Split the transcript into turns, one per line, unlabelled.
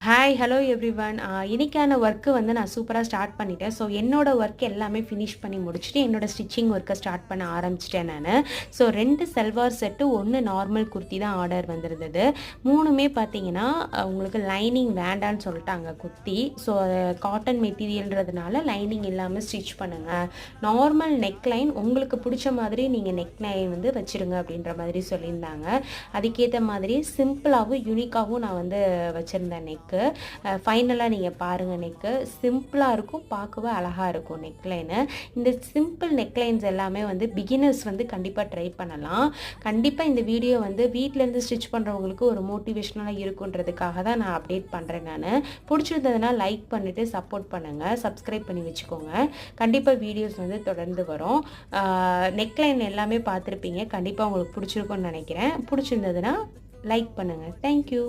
Hi hello everyone. இன்னைக்கான work வந்து நான் சூப்பராக ஸ்டார்ட் பண்ணிட்டேன். ஸோ என்னோட ஒர்க் எல்லாமே ஃபினிஷ் பண்ணி முடிச்சுட்டு என்னோட ஸ்டிச்சிங் ஒர்க்கை ஸ்டார்ட் பண்ண ஆரம்பிச்சிட்டேன் நான். So 2 salwar set, 1 normal kurti தான் ஆர்டர் வந்திருந்தது. 3மே பார்த்தீங்கன்னா உங்களுக்கு லைனிங் வேண்டான்னு சொல்லிட்டாங்க குர்த்தி. ஸோ காட்டன் மெட்டீரியல்ன்றதுனால லைனிங் இல்லாமல் ஸ்டிச் பண்ணுங்கள், நார்மல் நெக்லைன் உங்களுக்கு பிடிச்ச மாதிரி நீங்கள் நெக்லைன் வந்து வச்சுருங்க அப்படின்ற மாதிரி சொல்லியிருந்தாங்க. அதுக்கேற்ற மாதிரி சிம்பிளாகவும் யூனிக்காகவும் நான் வந்து வச்சுருந்தேன் நெக். ஃபைனலாக நீங்கள் பாருங்கள், நெக்கு சிம்பிளாக இருக்கும், பார்க்கவே அழகாக இருக்கும் நெக்லைனு. இந்த சிம்பிள் நெக்லைன்ஸ் எல்லாமே வந்து பிகினர்ஸ் வந்து கண்டிப்பாக ட்ரை பண்ணலாம். கண்டிப்பாக இந்த வீடியோ வந்து வீட்டிலேருந்து ஸ்டிச் பண்ணுறவங்களுக்கு ஒரு மோட்டிவேஷ்னலாக இருக்குன்றதுக்காக தான் நான் அப்டேட் பண்ணுறேன். நான் பிடிச்சிருந்ததுன்னா லைக் பண்ணிவிட்டு சப்போர்ட் பண்ணுங்கள், சப்ஸ்கிரைப் பண்ணி வச்சுக்கோங்க. கண்டிப்பாக வீடியோஸ் வந்து தொடர்ந்து வரும். நெக்லைன் எல்லாமே பார்த்துருப்பீங்க, கண்டிப்பாக உங்களுக்கு பிடிச்சிருக்கும்னு நினைக்கிறேன். பிடிச்சிருந்ததுன்னா லைக் பண்ணுங்கள். தேங்க்யூ.